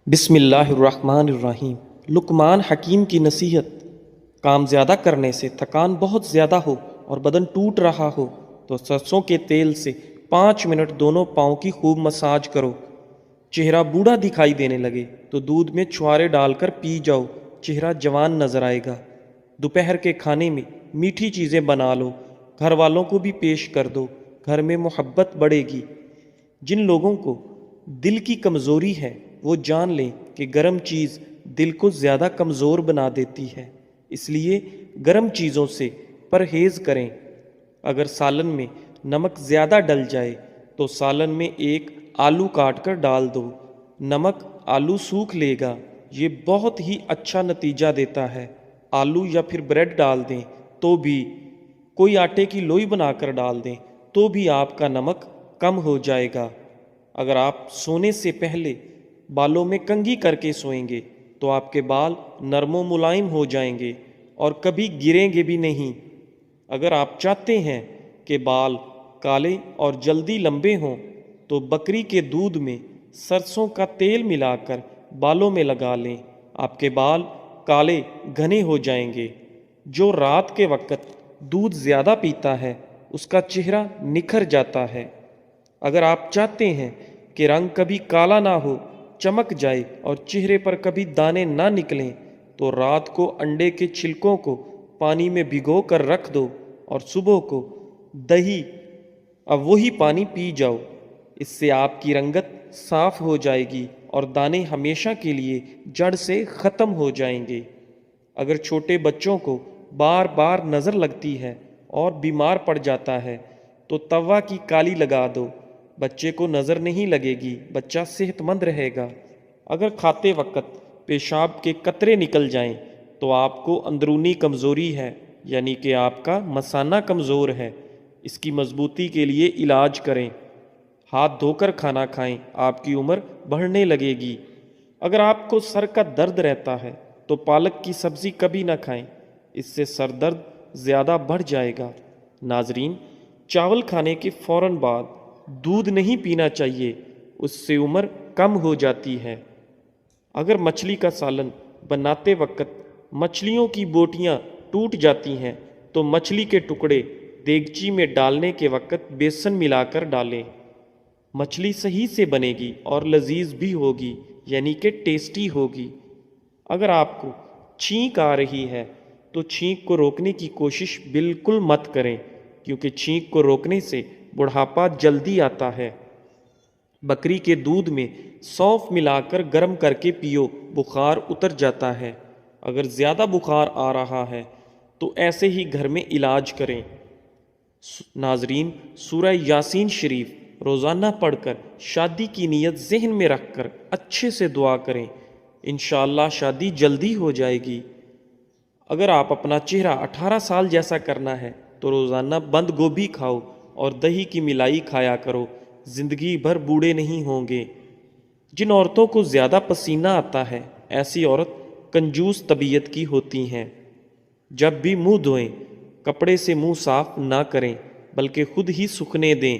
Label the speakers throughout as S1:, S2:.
S1: بسم اللہ الرحمن الرحیم۔ لقمان حکیم کی نصیحت: کام زیادہ کرنے سے تھکان بہت زیادہ ہو اور بدن ٹوٹ رہا ہو تو سرسوں کے تیل سے 5 منٹ دونوں پاؤں کی خوب مساج کرو۔ چہرہ بوڑھا دکھائی دینے لگے تو دودھ میں چھوارے ڈال کر پی جاؤ، چہرہ جوان نظر آئے گا۔ دوپہر کے کھانے میں میٹھی چیزیں بنا لو، گھر والوں کو بھی پیش کر دو، گھر میں محبت بڑھے گی۔ جن لوگوں کو دل کی کمزوری ہے وہ جان لیں کہ گرم چیز دل کو زیادہ کمزور بنا دیتی ہے، اس لیے گرم چیزوں سے پرہیز کریں۔ اگر سالن میں نمک زیادہ ڈل جائے تو سالن میں ایک آلو کاٹ کر ڈال دو، نمک آلو سوکھ لے گا، یہ بہت ہی اچھا نتیجہ دیتا ہے۔ آلو یا پھر بریڈ ڈال دیں تو بھی، کوئی آٹے کی لوئی بنا کر ڈال دیں تو بھی آپ کا نمک کم ہو جائے گا۔ اگر آپ سونے سے پہلے بالوں میں کنگھی کر کے سوئیں گے تو آپ کے بال نرم و ملائم ہو جائیں گے اور کبھی گریں گے بھی نہیں۔ اگر آپ چاہتے ہیں کہ بال کالے اور جلدی لمبے ہوں تو بکری کے دودھ میں سرسوں کا تیل ملا کر بالوں میں لگا لیں، آپ کے بال کالے گھنے ہو جائیں گے۔ جو رات کے وقت دودھ زیادہ پیتا ہے اس کا چہرہ نکھر جاتا ہے۔ اگر آپ چاہتے ہیں کہ رنگ کبھی کالا نہ ہو، چمک جائے اور چہرے پر کبھی دانے نہ نکلیں تو رات کو انڈے کے چھلکوں کو پانی میں بھگو کر رکھ دو اور صبح کو دہی اب وہی پانی پی جاؤ۔ اس سے آپ کی رنگت صاف ہو جائے گی اور دانے ہمیشہ کے لیے جڑ سے ختم ہو جائیں گے۔ اگر چھوٹے بچوں کو بار بار نظر لگتی ہے اور بیمار پڑ جاتا ہے تو توا کی کالی لگا دو، بچے کو نظر نہیں لگے گی، بچہ صحت مند رہے گا۔ اگر کھاتے وقت پیشاب کے قطرے نکل جائیں تو آپ کو اندرونی کمزوری ہے، یعنی کہ آپ کا مثانہ کمزور ہے، اس کی مضبوطی کے لیے علاج کریں۔ ہاتھ دھو کر کھانا کھائیں، آپ کی عمر بڑھنے لگے گی۔ اگر آپ کو سر کا درد رہتا ہے تو پالک کی سبزی کبھی نہ کھائیں، اس سے سر درد زیادہ بڑھ جائے گا۔ ناظرین، چاول کھانے کے فوراً بعد دودھ نہیں پینا چاہیے، اس سے عمر کم ہو جاتی ہے۔ اگر مچھلی کا سالن بناتے وقت مچھلیوں کی بوٹیاں ٹوٹ جاتی ہیں تو مچھلی کے ٹکڑے دیگچی میں ڈالنے کے وقت بیسن ملا کر ڈالیں، مچھلی صحیح سے بنے گی اور لذیذ بھی ہوگی، یعنی کہ ٹیسٹی ہوگی۔ اگر آپ کو چھینک آ رہی ہے تو چھینک کو روکنے کی کوشش بالکل مت کریں، کیونکہ چھینک کو روکنے سے بڑھاپا جلدی آتا ہے۔ بکری کے دودھ میں سونف ملا کر گرم کر کے پیو، بخار اتر جاتا ہے۔ اگر زیادہ بخار آ رہا ہے تو ایسے ہی گھر میں علاج کریں۔ ناظرین، سورہ یاسین شریف روزانہ پڑھ کر شادی کی نیت ذہن میں رکھ کر اچھے سے دعا کریں، انشاءاللہ شادی جلدی ہو جائے گی۔ اگر آپ اپنا چہرہ 18 سال جیسا کرنا ہے تو روزانہ بند گوبھی کھاؤ اور دہی کی ملائی کھایا کرو، زندگی بھر بوڑھے نہیں ہوں گے۔ جن عورتوں کو زیادہ پسینہ آتا ہے ایسی عورت کنجوس طبیعت کی ہوتی ہیں۔ جب بھی منہ دھوئیں کپڑے سے منہ صاف نہ کریں بلکہ خود ہی سوکھنے دیں،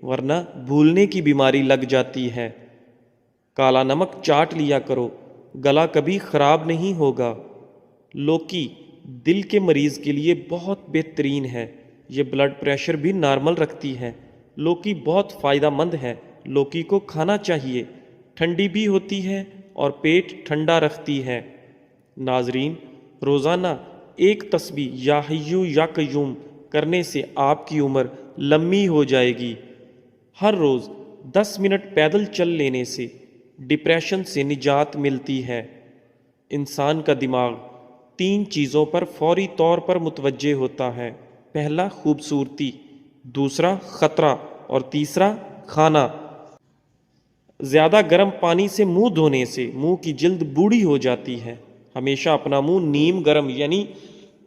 S1: ورنہ بھولنے کی بیماری لگ جاتی ہے۔ کالا نمک چاٹ لیا کرو، گلا کبھی خراب نہیں ہوگا۔ لوکی دل کے مریض کے لیے بہت بہترین ہے، یہ بلڈ پریشر بھی نارمل رکھتی ہے۔ لوکی بہت فائدہ مند ہے، لوکی کو کھانا چاہیے، ٹھنڈی بھی ہوتی ہے اور پیٹ ٹھنڈا رکھتی ہے۔ ناظرین، روزانہ ایک تسبیح یا حیو یا قیوم کرنے سے آپ کی عمر لمبی ہو جائے گی۔ ہر روز 10 منٹ پیدل چل لینے سے ڈپریشن سے نجات ملتی ہے۔ انسان کا دماغ 3 چیزوں پر فوری طور پر متوجہ ہوتا ہے: پہلا خوبصورتی، دوسرا خطرہ اور تیسرا کھانا۔ زیادہ گرم پانی سے منہ دھونے سے منہ کی جلد بوڑھی ہو جاتی ہے۔ ہمیشہ اپنا منہ نیم گرم یعنی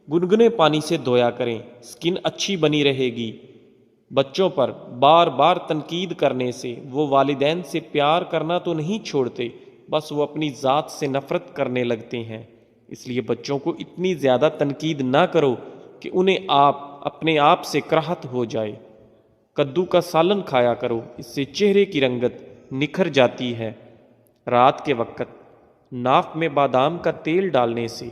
S1: گنگنے پانی سے دھویا کریں، سکن اچھی بنی رہے گی۔ بچوں پر بار بار تنقید کرنے سے وہ والدین سے پیار کرنا تو نہیں چھوڑتے، بس وہ اپنی ذات سے نفرت کرنے لگتے ہیں۔ اس لیے بچوں کو اتنی زیادہ تنقید نہ کرو کہ انہیں اپنے آپ سے کراہت ہو جائے۔ کدو کا سالن کھایا کرو، اس سے چہرے کی رنگت نکھر جاتی ہے۔ رات کے وقت ناک میں بادام کا تیل ڈالنے سے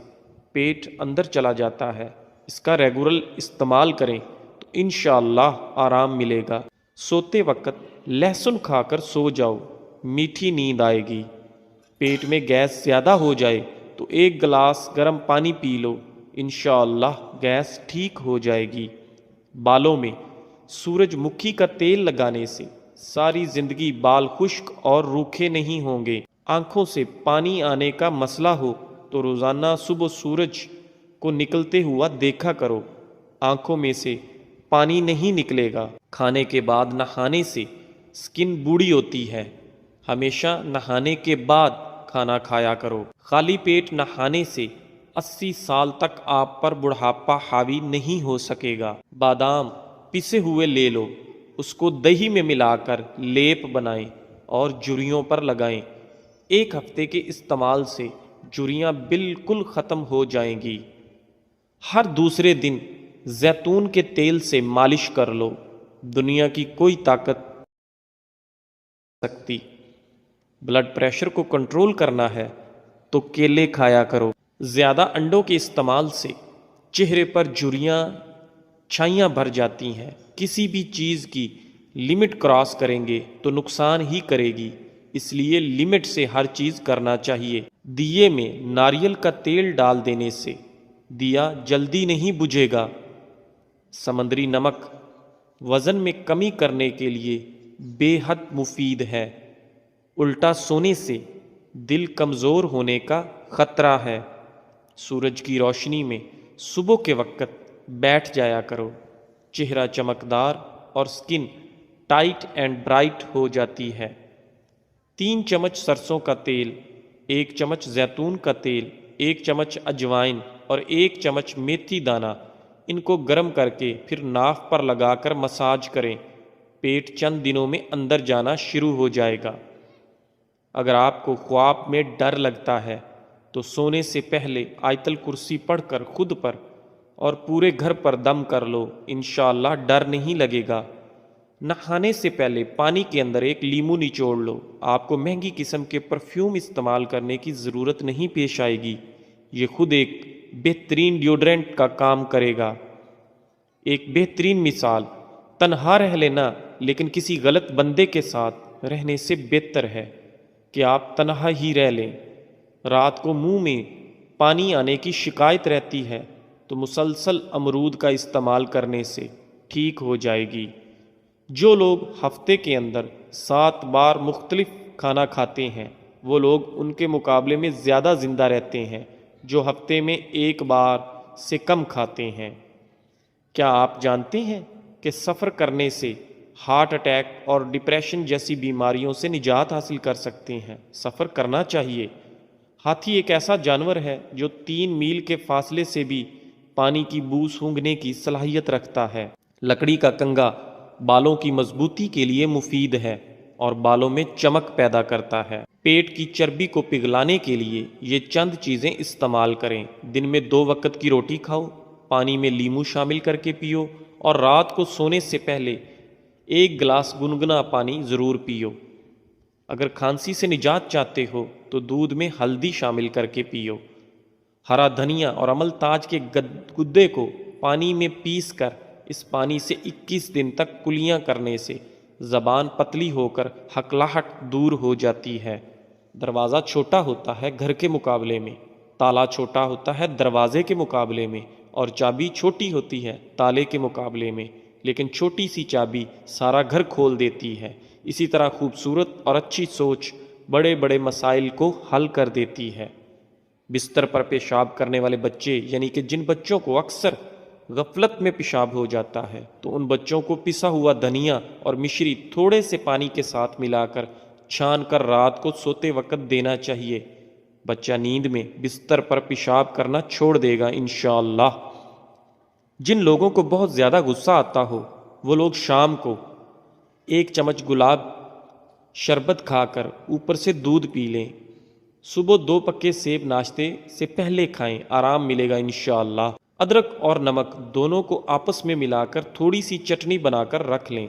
S1: پیٹ اندر چلا جاتا ہے، اس کا ریگولر استعمال کریں تو انشاءاللہ آرام ملے گا۔ سوتے وقت لہسن کھا کر سو جاؤ، میٹھی نیند آئے گی۔ پیٹ میں گیس زیادہ ہو جائے تو 1 گلاس گرم پانی پی لو، انشاءاللہ گیس ٹھیک ہو جائے گی۔ بالوں میں سورج مکھی کا تیل لگانے سے ساری زندگی بال خشک اور روکھے نہیں ہوں گے۔ آنکھوں سے پانی آنے کا مسئلہ ہو تو روزانہ صبح سورج کو نکلتے ہوا دیکھا کرو، آنکھوں میں سے پانی نہیں نکلے گا۔ کھانے کے بعد نہانے سے سکن بوڑھی ہوتی ہے، ہمیشہ نہانے کے بعد کھانا کھایا کرو۔ خالی پیٹ نہانے سے 80 سال تک آپ پر بڑھاپا حاوی نہیں ہو سکے گا۔ بادام پسے ہوئے لے لو، اس کو دہی میں ملا کر لیپ بنائیں اور جھریوں پر لگائیں۔ 1 ہفتے کے استعمال سے جھریاں بالکل ختم ہو جائیں گی۔ ہر دوسرے دن زیتون کے تیل سے مالش کر لو، دنیا کی کوئی طاقت سکتی۔ بلڈ پریشر کو کنٹرول کرنا ہے تو کیلے کھایا کرو۔ زیادہ انڈوں کے استعمال سے چہرے پر جھریاں چھائیاں بھر جاتی ہیں۔ کسی بھی چیز کی لمٹ کراس کریں گے تو نقصان ہی کرے گی، اس لیے لمٹ سے ہر چیز کرنا چاہیے۔ دیے میں ناریل کا تیل ڈال دینے سے دیا جلدی نہیں بجھے گا۔ سمندری نمک وزن میں کمی کرنے کے لیے بے حد مفید ہے۔ الٹا سونے سے دل کمزور ہونے کا خطرہ ہے۔ سورج کی روشنی میں صبح کے وقت بیٹھ جایا کرو، چہرہ چمکدار اور سکن ٹائٹ اینڈ برائٹ ہو جاتی ہے۔ 3 چمچ سرسوں کا تیل، 1 چمچ زیتون کا تیل، 1 چمچ اجوائن اور 1 چمچ میتھی دانہ، ان کو گرم کر کے پھر ناف پر لگا کر مساج کریں۔ پیٹ چند دنوں میں اندر جانا شروع ہو جائے گا۔ اگر آپ کو خواب میں ڈر لگتا ہے تو سونے سے پہلے آیت الکرسی پڑھ کر خود پر اور پورے گھر پر دم کر لو، انشاءاللہ ڈر نہیں لگے گا۔ نہانے سے پہلے پانی کے اندر 1 لیمو نچوڑ لو، آپ کو مہنگی قسم کے پرفیوم استعمال کرنے کی ضرورت نہیں پیش آئے گی، یہ خود ایک بہترین ڈیوڈرنٹ کا کام کرے گا۔ ایک بہترین مثال، تنہا رہ لینا لیکن کسی غلط بندے کے ساتھ رہنے سے بہتر ہے کہ آپ تنہا ہی رہ لیں۔ رات کو منہ میں پانی آنے کی شکایت رہتی ہے تو مسلسل امرود کا استعمال کرنے سے ٹھیک ہو جائے گی۔ جو لوگ ہفتے کے اندر 7 بار مختلف کھانا کھاتے ہیں وہ لوگ ان کے مقابلے میں زیادہ زندہ رہتے ہیں جو ہفتے میں 1 بار سے کم کھاتے ہیں۔ کیا آپ جانتے ہیں کہ سفر کرنے سے ہارٹ اٹیک اور ڈپریشن جیسی بیماریوں سے نجات حاصل کر سکتے ہیں؟ سفر کرنا چاہیے۔ ہاتھی ایک ایسا جانور ہے جو 3 میل کے فاصلے سے بھی پانی کی بو سونگھنے کی صلاحیت رکھتا ہے۔ لکڑی کا کنگا بالوں کی مضبوطی کے لیے مفید ہے اور بالوں میں چمک پیدا کرتا ہے۔ پیٹ کی چربی کو پگھلانے کے لیے یہ چند چیزیں استعمال کریں۔ دن میں 2 وقت کی روٹی کھاؤ، پانی میں لیمو شامل کر کے پیو اور رات کو سونے سے پہلے 1 گلاس گنگنا پانی ضرور پیو۔ اگر کھانسی سے نجات چاہتے ہو تو دودھ میں ہلدی شامل کر کے پیو۔ ہرا دھنیا اور عمل تاج کے گدے کو پانی میں پیس کر اس پانی سے 21 دن تک کلیاں کرنے سے زبان پتلی ہو کر ہکلاہٹ دور ہو جاتی ہے۔ دروازہ چھوٹا ہوتا ہے گھر کے مقابلے میں، تالا چھوٹا ہوتا ہے دروازے کے مقابلے میں، اور چابی چھوٹی ہوتی ہے تالے کے مقابلے میں، لیکن چھوٹی سی چابی سارا گھر کھول دیتی ہے۔ اسی طرح خوبصورت اور اچھی سوچ بڑے بڑے مسائل کو حل کر دیتی ہے۔ بستر پر پیشاب کرنے والے بچے، یعنی کہ جن بچوں کو اکثر غفلت میں پیشاب ہو جاتا ہے، تو ان بچوں کو پسا ہوا دھنیا اور مشری تھوڑے سے پانی کے ساتھ ملا کر چھان کر رات کو سوتے وقت دینا چاہیے۔ بچہ نیند میں بستر پر پیشاب کرنا چھوڑ دے گا انشاءاللہ۔ جن لوگوں کو بہت زیادہ غصہ آتا ہو وہ لوگ شام کو 1 چمچ گلاب شربت کھا کر اوپر سے دودھ پی لیں۔ صبح 2 پکے سیب ناشتے سے پہلے کھائیں، آرام ملے گا انشاءاللہ۔ ادرک اور نمک دونوں کو آپس میں ملا کر تھوڑی سی چٹنی بنا کر رکھ لیں،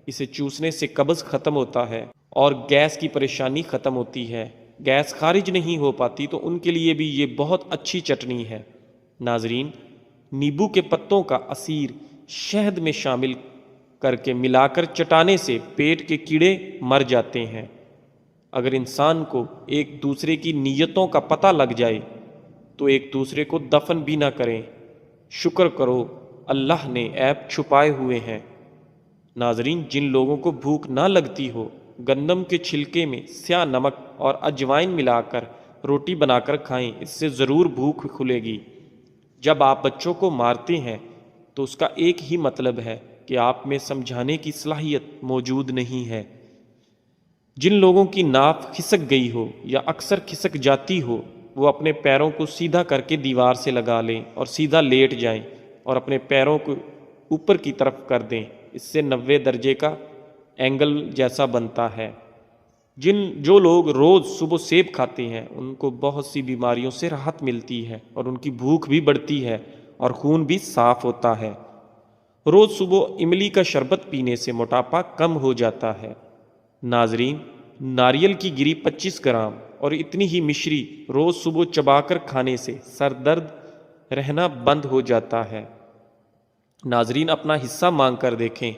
S1: اسے چوسنے سے قبض ختم ہوتا ہے اور گیس کی پریشانی ختم ہوتی ہے۔ گیس خارج نہیں ہو پاتی تو ان کے لیے بھی یہ بہت اچھی چٹنی ہے۔ ناظرین، نیبو کے پتوں کا عصیر شہد میں شامل کر کے ملا کر چٹانے سے پیٹ کے کیڑے مر جاتے ہیں۔ اگر انسان کو ایک دوسرے کی نیتوں کا پتہ لگ جائے تو ایک دوسرے کو دفن بھی نہ کریں۔ شکر کرو اللہ نے عیب چھپائے ہوئے ہیں۔ ناظرین، جن لوگوں کو بھوک نہ لگتی ہو، گندم کے چھلکے میں سیاہ نمک اور اجوائن ملا کر روٹی بنا کر کھائیں، اس سے ضرور بھوک کھلے گی۔ جب آپ بچوں کو مارتے ہیں تو اس کا ایک ہی مطلب ہے کہ آپ میں سمجھانے کی صلاحیت موجود نہیں ہے۔ جن لوگوں کی ناف کھسک گئی ہو یا اکثر کھسک جاتی ہو، وہ اپنے پیروں کو سیدھا کر کے دیوار سے لگا لیں اور سیدھا لیٹ جائیں اور اپنے پیروں کو اوپر کی طرف کر دیں۔ اس سے 90 درجے کا اینگل جیسا بنتا ہے۔ جو لوگ روز صبح سیب کھاتے ہیں ان کو بہت سی بیماریوں سے راحت ملتی ہے اور ان کی بھوک بھی بڑھتی ہے اور خون بھی صاف ہوتا ہے۔ روز صبح املی کا شربت پینے سے موٹاپا کم ہو جاتا ہے۔ ناظرین، ناریل کی گری 25 گرام اور اتنی ہی مشری روز صبح چبا کر کھانے سے سر درد رہنا بند ہو جاتا ہے۔ ناظرین، اپنا حصہ مانگ کر دیکھیں،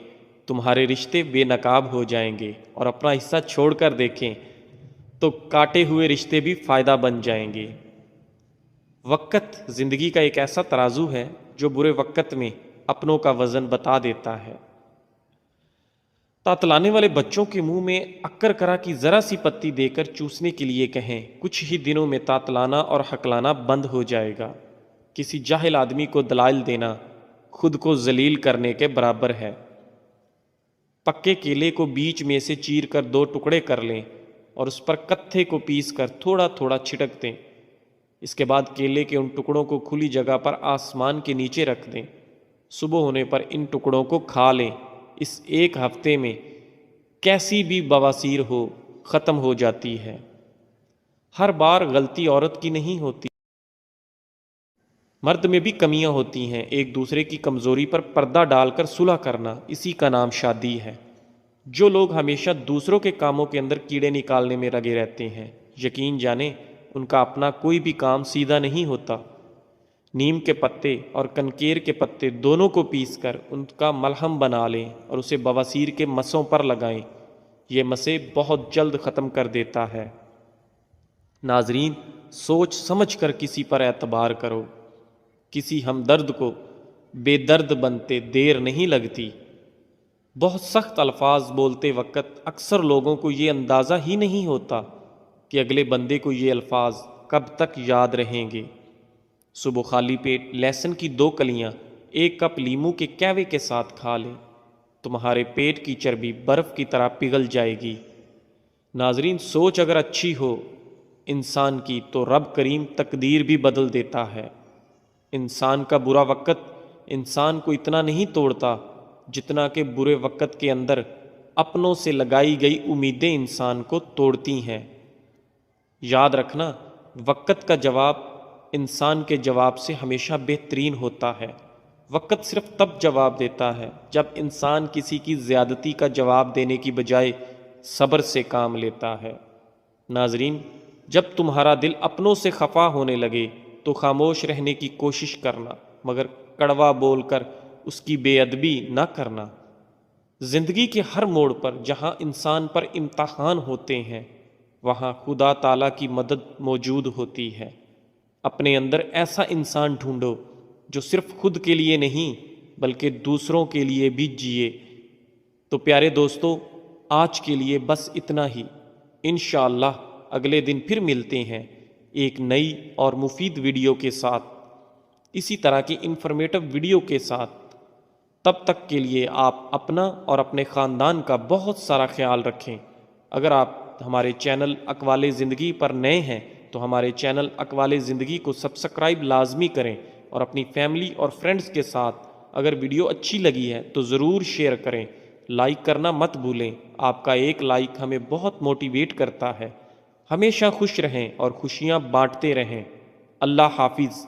S1: تمہارے رشتے بے نقاب ہو جائیں گے، اور اپنا حصہ چھوڑ کر دیکھیں تو کاٹے ہوئے رشتے بھی فائدہ بن جائیں گے۔ وقت زندگی کا ایک ایسا ترازو ہے جو برے وقت میں اپنوں کا وزن بتا دیتا ہے۔ تاتلانے والے بچوں کے منہ میں اکر کرا کی ذرا سی پتی دے کر چوسنے کے لیے کہیں، کچھ ہی دنوں میں تاتلانا اور ہکلانا بند ہو جائے گا۔ کسی جاہل آدمی کو دلائل دینا خود کو ذلیل کرنے کے برابر ہے۔ پکے کیلے کو بیچ میں سے چیر کر 2 ٹکڑے کر لیں اور اس پر کتھے کو پیس کر تھوڑا تھوڑا چھٹک دیں۔ اس کے بعد کیلے کے ان ٹکڑوں کو کھلی جگہ پر آسمان کے نیچے رکھ دیں۔ صبح ہونے پر ان ٹکڑوں کو کھا لیں۔ اس 1 ہفتے میں کیسی بھی بواسیر ہو ختم ہو جاتی ہے۔ ہر بار غلطی عورت کی نہیں ہوتی، مرد میں بھی کمیاں ہوتی ہیں۔ ایک دوسرے کی کمزوری پر پردہ ڈال کر صلح کرنا، اسی کا نام شادی ہے۔ جو لوگ ہمیشہ دوسروں کے کاموں کے اندر کیڑے نکالنے میں لگے رہتے ہیں، یقین جانیں ان کا اپنا کوئی بھی کام سیدھا نہیں ہوتا۔ نیم کے پتے اور کنکیر کے پتے دونوں کو پیس کر ان کا ملہم بنا لیں اور اسے بواسیر کے مسوں پر لگائیں۔ یہ مسے بہت جلد ختم کر دیتا ہے۔ ناظرین، سوچ سمجھ کر کسی پر اعتبار کرو۔ کسی ہمدرد کو بے درد بنتے دیر نہیں لگتی۔ بہت سخت الفاظ بولتے وقت اکثر لوگوں کو یہ اندازہ ہی نہیں ہوتا کہ اگلے بندے کو یہ الفاظ کب تک یاد رہیں گے۔ صبح خالی پیٹ لہسن کی 2 کلیاں 1 کپ لیموں کے کہوے کے ساتھ کھا لیں، تمہارے پیٹ کی چربی برف کی طرح پگھل جائے گی۔ ناظرین، سوچ اگر اچھی ہو انسان کی تو رب کریم تقدیر بھی بدل دیتا ہے۔ انسان کا برا وقت انسان کو اتنا نہیں توڑتا جتنا کہ برے وقت کے اندر اپنوں سے لگائی گئی امیدیں انسان کو توڑتی ہیں۔ یاد رکھنا، وقت کا جواب انسان کے جواب سے ہمیشہ بہترین ہوتا ہے۔ وقت صرف تب جواب دیتا ہے جب انسان کسی کی زیادتی کا جواب دینے کی بجائے صبر سے کام لیتا ہے۔ ناظرین، جب تمہارا دل اپنوں سے خفا ہونے لگے تو خاموش رہنے کی کوشش کرنا، مگر کڑوا بول کر اس کی بے ادبی نہ کرنا۔ زندگی کے ہر موڑ پر جہاں انسان پر امتحان ہوتے ہیں وہاں خدا تعالیٰ کی مدد موجود ہوتی ہے۔ اپنے اندر ایسا انسان ڈھونڈو جو صرف خود کے لیے نہیں بلکہ دوسروں کے لیے بھی جیے۔ تو پیارے دوستو، آج کے لیے بس اتنا ہی۔ انشاءاللہ اگلے دن پھر ملتے ہیں ایک نئی اور مفید ویڈیو کے ساتھ، اسی طرح کی انفارمیٹو ویڈیو کے ساتھ۔ تب تک کے لیے آپ اپنا اور اپنے خاندان کا بہت سارا خیال رکھیں۔ اگر آپ ہمارے چینل اقوال زندگی پر نئے ہیں تو ہمارے چینل اقوال زندگی کو سبسکرائب لازمی کریں اور اپنی فیملی اور فرینڈز کے ساتھ اگر ویڈیو اچھی لگی ہے تو ضرور شیئر کریں۔ لائک کرنا مت بھولیں، آپ کا ایک لائک ہمیں بہت موٹیویٹ کرتا ہے۔ ہمیشہ خوش رہیں اور خوشیاں بانٹتے رہیں۔ اللہ حافظ۔